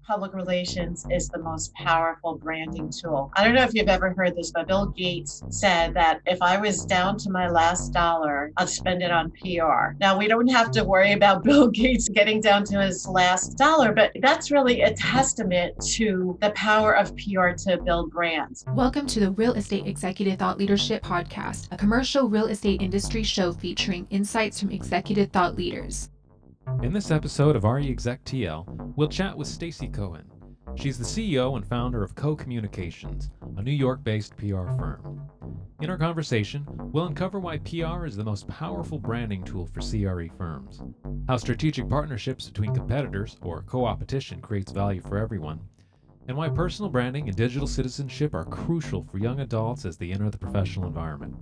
public relations is the most powerful branding tool. I don't know if you've ever heard this, but Bill Gates said that if I was down to my last dollar, I'd spend it on PR. Now, we don't have to worry about Bill Gates getting down to his last dollar, but that's really a testament to the power of PR to build brands. Welcome to the Real Estate Executive Thought Leadership Podcast, a commercial real estate industry show featuring insights from executive thought leaders. In this episode of EXEC TL, we'll chat with Stacey Cohen. She's the CEO and founder of Co-Communications, a New York-based PR firm. In our conversation, we'll uncover why PR is the most powerful branding tool for CRE firms, how strategic partnerships between competitors or co-opetition creates value for everyone, and why personal branding and digital citizenship are crucial for young adults as they enter the professional environment.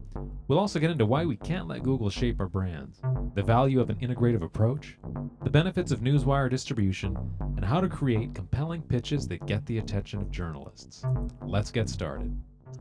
We'll also get into why we can't let Google shape our brands, the value of an integrative approach, the benefits of newswire distribution, and how to create compelling pitches that get the attention of journalists. Let's get started.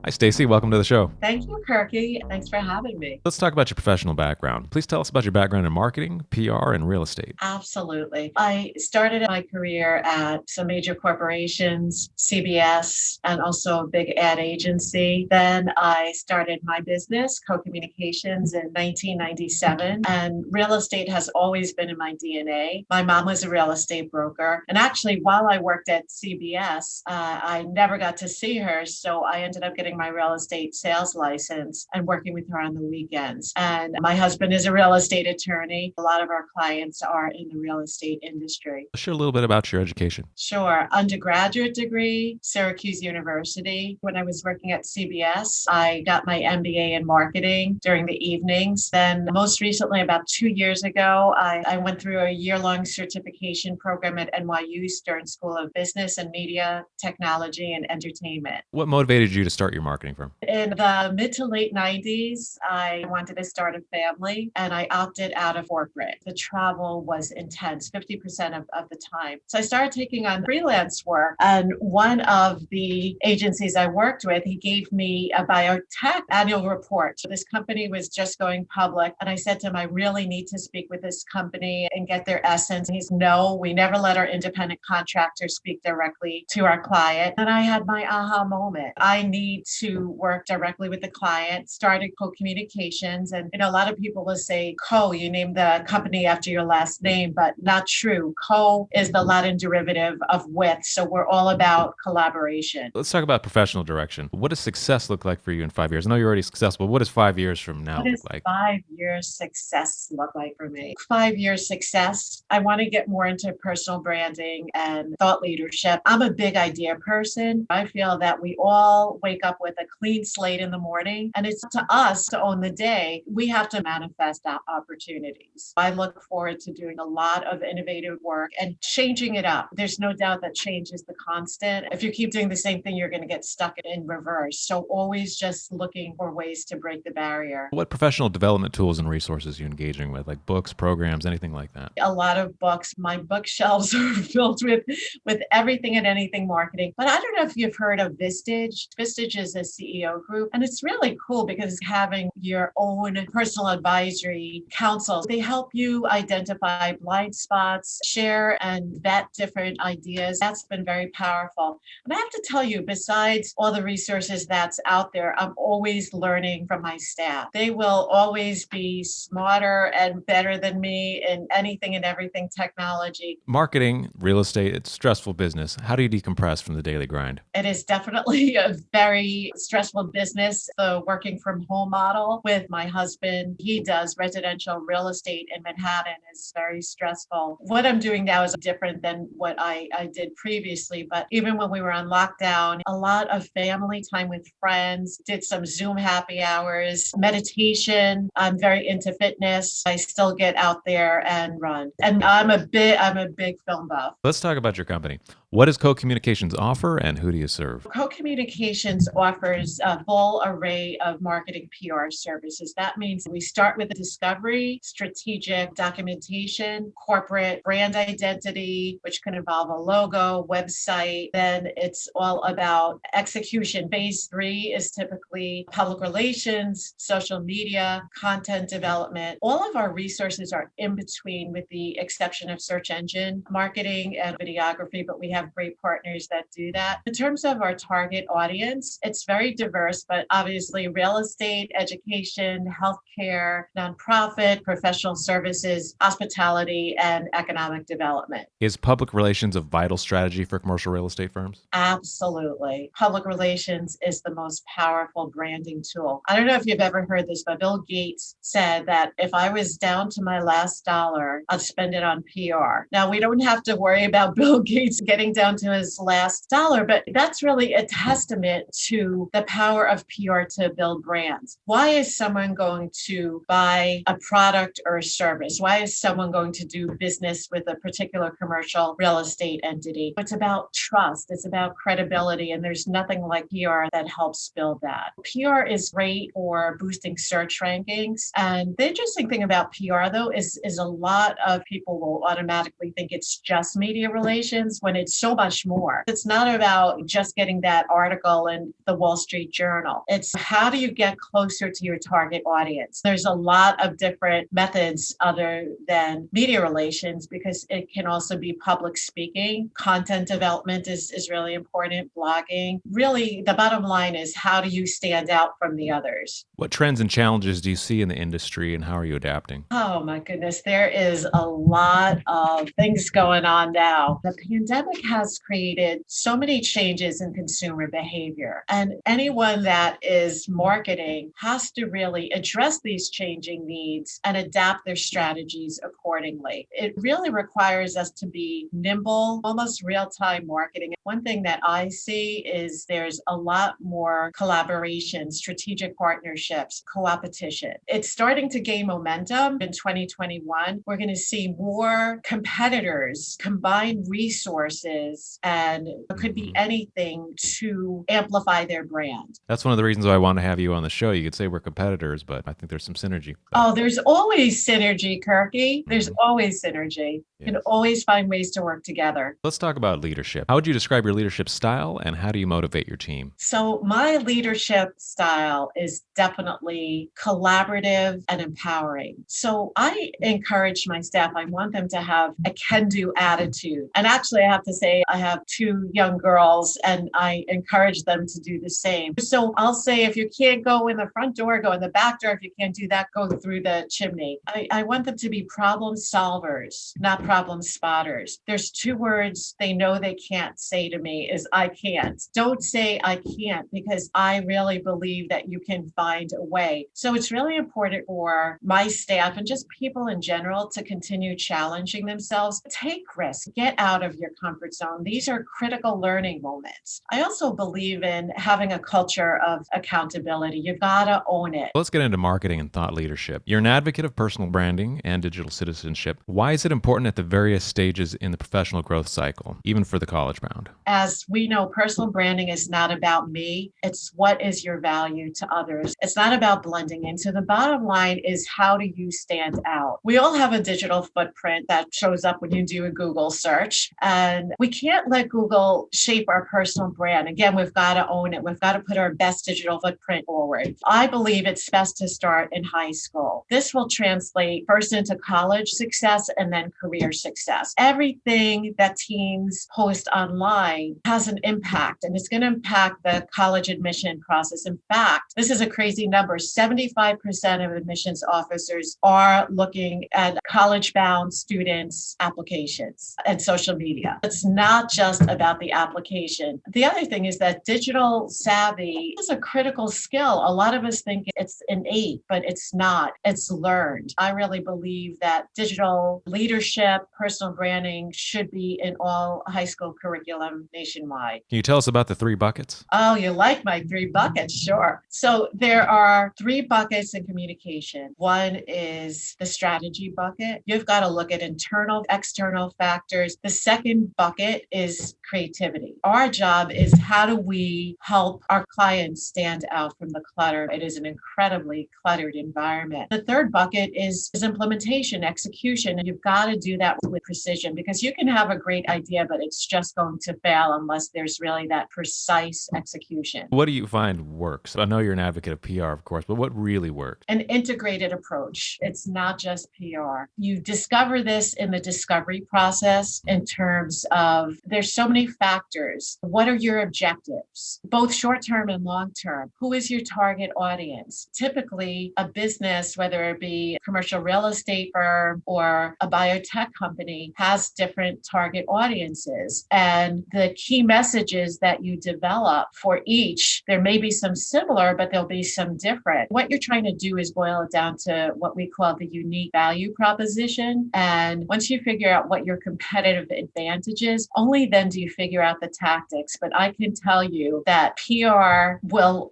Hi, Stacey. Welcome to the show. Thank you, Kirky. Thanks for having me. Let's talk about your professional background. Please tell us about your background in marketing, PR, and real estate. Absolutely. I started my career at some major corporations, CBS, and also a big ad agency. Then I started my business, Co-Communications, in 1997. And real estate has always been in my DNA. My mom was a real estate broker. And actually, while I worked at CBS, I never got to see her. So I ended up getting my real estate sales license and working with her on the weekends. And my husband is a real estate attorney. A lot of our clients are in the real estate industry. Share a little bit about your education. Sure. Undergraduate degree, Syracuse University. When I was working at CBS, I got my MBA in marketing during the evenings. Then most recently, about 2 years ago, I went through a year-long certification program at NYU Stern School of Business and Media, Technology, and Entertainment. What motivated you to start your marketing firm? In the mid to late 90s, I wanted to start a family and I opted out of corporate. The travel was intense, 50% of the time. So I started taking on freelance work. And one of the agencies I worked with, he gave me a biotech annual report. So this company was just going public. And I said to him, I really need to speak with this company and get their essence. And he's, no, we never let our independent contractors speak directly to our client. And I had my aha moment. I need to work directly with the client, started Co-Communications. And, a lot of people will say, you name the company after your last name, but not true. Co is the Latin derivative of with. So we're all about collaboration. Let's talk about professional direction. What does success look like for you in 5 years? I know you're already successful. What does 5 years from now look like? 5 years success look like for me? 5 years success. I want to get more into personal branding and thought leadership. I'm a big idea person. I feel that we all wake up with a clean slate in the morning, and it's up to us to own the day. We have to manifest opportunities. I look forward to doing a lot of innovative work and changing it up. There's no doubt that change is the constant. If you keep doing the same thing, you're going to get stuck in reverse. So always just looking for ways to break the barrier. What professional development tools and resources are you engaging with, like books, programs, anything like that? A lot of books. My bookshelves are filled with everything and anything marketing. But I don't know if you've heard of Vistage. Vistage is a CEO group, and it's really cool because having your own personal advisory council, they help you identify blind spots, share and vet different ideas. That's been very powerful. And I have to tell you, besides all the resources that's out there, I'm always learning from my staff. They will always be smarter and better than me in anything and everything technology. Marketing, real estate, it's stressful business. How do you decompress from the daily grind? It is definitely a very stressful business. The working from home model with my husband, he does residential real estate in Manhattan, is very stressful. What I'm doing now is different than what I did previously. But even when we were on lockdown, a lot of family time with friends, did some Zoom happy hours, meditation. I'm very into fitness. I still get out there and run. And I'm a big film buff. Let's talk about your company. What does Co-Communications offer and who do you serve? Co-Communications offers a full array of marketing PR services. That means we start with the discovery, strategic documentation, corporate brand identity, which can involve a logo, website. Then it's all about execution. Phase 3 is typically public relations, social media, content development. All of our resources are in between with the exception of search engine marketing and videography, but we have have great partners that do that. In terms of our target audience, it's very diverse, but obviously real estate, education, healthcare, nonprofit, professional services, hospitality, and economic development. Is public relations a vital strategy for commercial real estate firms? Absolutely. Public relations is the most powerful branding tool. I don't know if you've ever heard this, but Bill Gates said that if I was down to my last dollar, I'd spend it on PR. Now, we don't have to worry about Bill Gates getting down to his last dollar, but that's really a testament to the power of PR to build brands. Why is someone going to buy a product or a service? Why is someone going to do business with a particular commercial real estate entity? It's about trust. It's about credibility. And there's nothing like PR that helps build that. PR is great for boosting search rankings. And the interesting thing about PR, though, is a lot of people will automatically think it's just media relations when it's so much more. It's not about just getting that article in the Wall Street Journal. It's how do you get closer to your target audience? There's a lot of different methods other than media relations because it can also be public speaking. Content development is really important, blogging. Really, the bottom line is how do you stand out from the others? What trends and challenges do you see in the industry and how are you adapting? Oh my goodness, there is a lot of things going on now. The pandemic has created so many changes in consumer behavior, and anyone that is marketing has to really address these changing needs and adapt their strategies accordingly. It really requires us to be nimble, almost real-time marketing. One thing that I see is there's a lot more collaboration, strategic partnerships, co-opetition. It's starting to gain momentum in 2021. We're going to see more competitors combine resources, and it could be anything to amplify their brand. That's one of the reasons why I want to have you on the show. You could say we're competitors, but I think there's some synergy. Oh, there's always synergy, Kirky. There's always synergy. You can always find ways to work together. Let's talk about leadership. How would you describe your leadership style and how do you motivate your team? So my leadership style is definitely collaborative and empowering. So I encourage my staff. I want them to have a can-do attitude. And actually, I have to say, I have two young girls and I encourage them to do the same. So I'll say, if you can't go in the front door, go in the back door. If you can't do that, go through the chimney. I want them to be problem solvers, not problem spotters. There's two words they know they can't say to me is I can't. Don't say I can't, because I really believe that you can find a way. So it's really important for my staff and just people in general to continue challenging themselves. Take risks, get out of your comfort zone. These are critical learning moments. I also believe in having a culture of accountability. You've got to own it. Let's get into marketing and thought leadership. You're an advocate of personal branding and digital citizenship. Why is it important at the various stages in the professional growth cycle, even for the college bound? As we know, personal branding is not about me. It's what is your value to others. It's not about blending in. So the bottom line is, how do you stand out? We all have a digital footprint that shows up when you do a Google search, and we can't let Google shape our personal brand. Again, we've got to own it. We've got to put our best digital footprint forward. I believe it's best to start in high school. This will translate first into college success and then career success. Everything that teens post online has an impact, and it's going to impact the college admission process. In fact, this is a crazy number. 75% of admissions officers are looking at college-bound students' applications and social media. It's not just about the application. The other thing is that digital savvy is a critical skill. A lot of us think it's innate, but it's not. It's learned. I really believe that digital leadership, personal branding should be in all high school curriculum nationwide. Can you tell us about the 3 buckets? Oh, you like my 3 buckets? Sure. So there are 3 buckets in communication. One is the strategy bucket. You've got to look at internal, external factors. The second bucket is creativity. Our job is, how do we help our clients stand out from the clutter? It is an incredibly cluttered environment. The third bucket is implementation, execution. And you've got to do that with precision, because you can have a great idea, but it's just going to fail unless there's really that precise execution. What do you find works? I know you're an advocate of PR, of course, but what really works? An integrated approach. It's not just PR. You discover this in the discovery process in terms of of there's so many factors. What are your objectives, both short term and long term? Who is your target audience? Typically, a business, whether it be a commercial real estate firm or a biotech company, has different target audiences. And the key messages that you develop for each, there may be some similar, but there'll be some different. What you're trying to do is boil it down to what we call the unique value proposition. And once you figure out what your competitive advantage is, only then do you figure out the tactics. But I can tell you that PR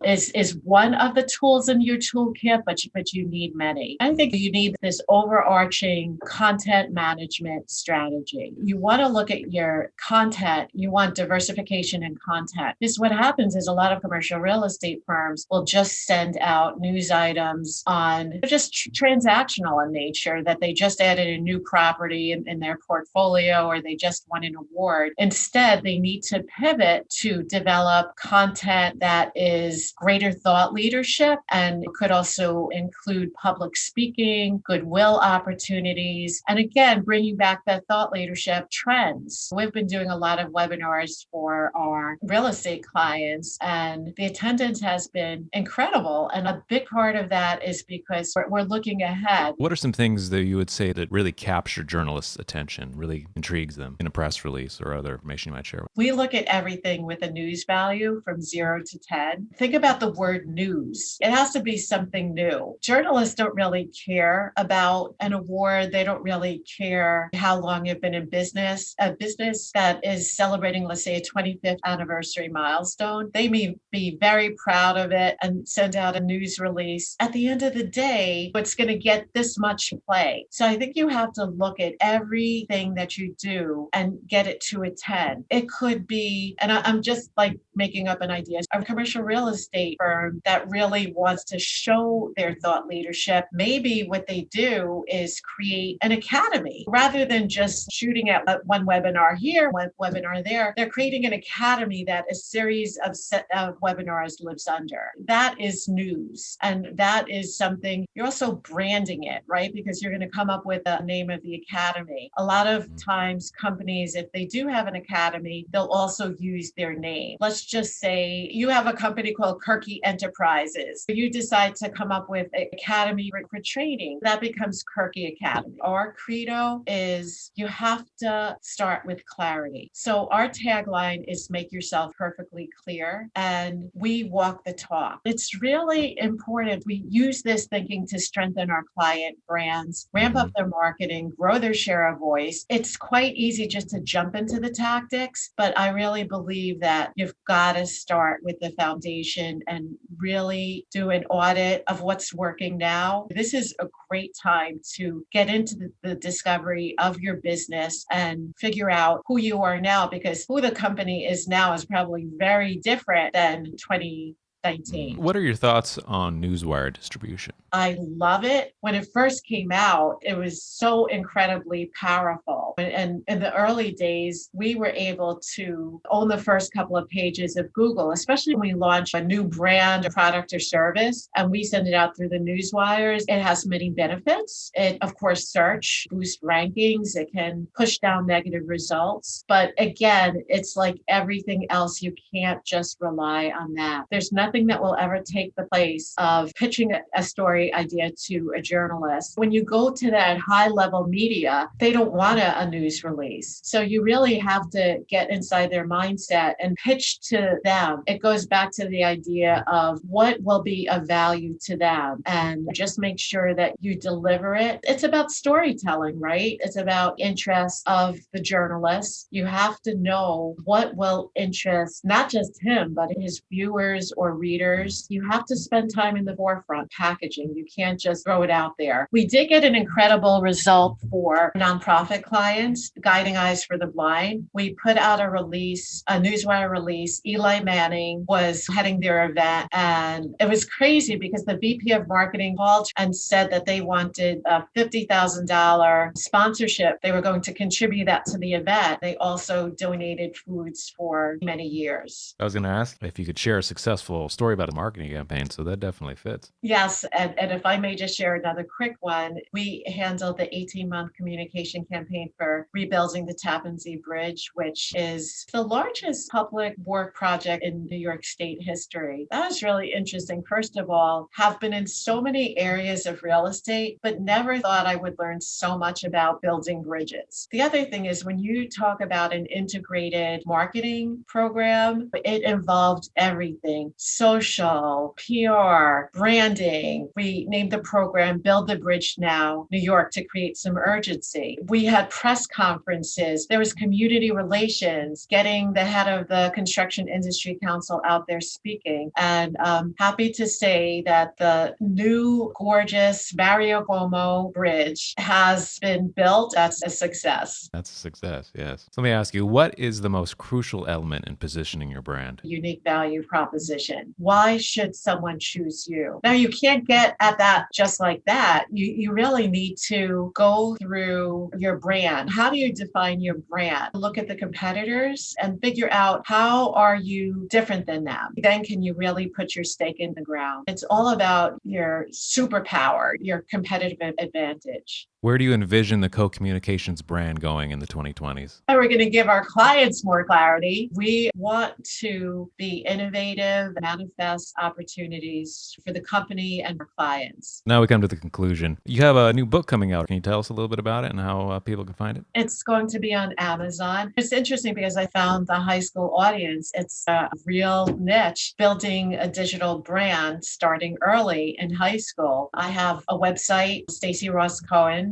is one of the tools in your toolkit, but you need many. I think you need this overarching content management strategy. You want to look at your content. You want diversification in content. Because what happens is a lot of commercial real estate firms will just send out news items on just transactional in nature, that they just added a new property in their portfolio or they just won an award. Instead, they need to pivot to develop content that is greater thought leadership, and it could also include public speaking, goodwill opportunities, and again, bringing back that thought leadership trends. We've been doing a lot of webinars for our real estate clients, and the attendance has been incredible. And a big part of that is because we're looking ahead. What are some things that you would say that really capture journalists' attention, really intrigues them in a press release or other information you might share? We look at everything with a news value from 0 to 10. Think about the word news. It has to be something new. Journalists don't really care about an award. They don't really care how long you've been in business. A business that is celebrating, let's say, a 25th anniversary milestone, they may be very proud of it and send out a news release. At the end of the day, it's going to get this much play. So I think you have to look at everything that you do and get it to a 10. It could be, and I'm just like making up an idea, a commercial real estate firm that really wants to show their thought leadership. Maybe what they do is create an academy rather than just shooting at one webinar here, one webinar there. They're creating an academy that a series of webinars lives under. That is news. And that is something you're also branding it, right? Because you're going to come up with a name of the academy. A lot of times companies, if they do have an academy, they'll also use their name. Let's just say you have a company called Kirky Enterprises. You decide to come up with an academy for training. That becomes Kirky Academy. Our credo is you have to start with clarity. So our tagline is make yourself perfectly clear, and we walk the talk. It's really important. We use this thinking to strengthen our client brands, ramp up their marketing, grow their share of voice. It's quite easy just to jump into the tactics, but I really believe that you've got to start with the foundation and really do an audit of what's working now. This is a great time to get into the discovery of your business and figure out who you are now, because who the company is now is probably very different than 2019. What are your thoughts on newswire distribution? I love it. When it first came out, it was so incredibly powerful. And in the early days, we were able to own the first couple of pages of Google, especially when we launch a new brand, a product or service, and we send it out through the newswires. It has many benefits. It, of course, search, boost rankings. It can push down negative results. But again, it's like everything else. You can't just rely on that. There's nothing that will ever take the place of pitching a story idea to a journalist. When you go to that high level media, they don't want a news release. So you really have to get inside their mindset and pitch to them. It goes back to the idea of what will be of value to them, and just make sure that you deliver it. It's about storytelling, right? It's about interest of the journalist. You have to know what will interest not just him, but his viewers or readers. You have to spend time in the forefront packaging. You can't just throw it out there. We did get an incredible result for nonprofit clients, Guiding Eyes for the Blind. We put out a release, a newswire release. Eli Manning was heading their event, and it was crazy because the VP of marketing called and said that they wanted a $50,000 sponsorship. They were going to contribute that to the event. They also donated foods for many years. I was going to ask if you could share a successful whole story about a marketing campaign, so that definitely fits. Yes, and if I may just share another quick one, we handled the 18-month communication campaign for rebuilding the Tappan Zee Bridge, which is the largest public work project in New York State history. That was really interesting. First of all, have been in so many areas of real estate, but never thought I would learn so much about building bridges. The other thing is when you talk about an integrated marketing program, it involved everything: social, PR, branding. We named the program Build the Bridge Now, New York, to create some urgency. We had press conferences. There was community relations, getting the head of the Construction Industry Council out there speaking. And I'm happy to say that the new gorgeous Mario Cuomo Bridge has been built. That's a success. That's a success, yes. So let me ask you, what is the most crucial element in positioning your brand? Unique value proposition. Why should someone choose you? Now, you can't get at that just like that. You really need to go through your brand. How do you define your brand? Look at the competitors and figure out how are you different than them. Then can you really put your stake in the ground? It's all about your superpower, your competitive advantage. Where do you envision the co-communications brand going in the 2020s? And we're going to give our clients more clarity. We want to be innovative, manifest opportunities for the company and our clients. Now we come to the conclusion. You have a new book coming out. Can you tell us a little bit about it and how people can find it? It's going to be on Amazon. It's interesting because I found the high school audience. It's a real niche, building a digital brand starting early in high school. I have a website, StaceyRossCohen.com,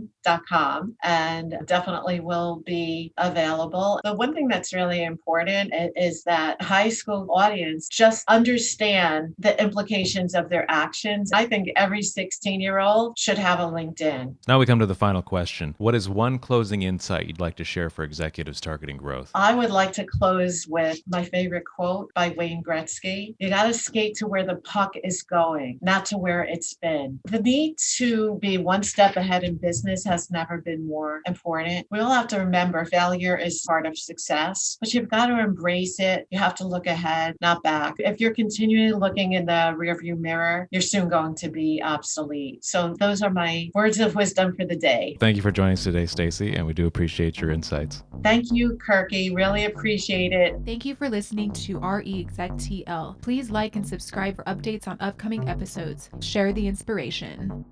and definitely will be available. The one thing that's really important is that high school audience just understand the implications of their actions. I think every 16-year-old should have a LinkedIn. Now we come to the final question. What is one closing insight you'd like to share for executives targeting growth? I would like to close with my favorite quote by Wayne Gretzky. You got to skate to where the puck is going, not to where it's been. The need to be one step ahead in business has never been more important. We all have to remember failure is part of success, but you've got to embrace it. You have to look ahead, not back. If you're continually looking in the rearview mirror, you're soon going to be obsolete. So those are my words of wisdom for the day. Thank you for joining us today, Stacey, and we do appreciate your insights. Thank you, Kirky. Really appreciate it. Thank you for listening to EXEC TL. Please like and subscribe for updates on upcoming episodes. Share the inspiration.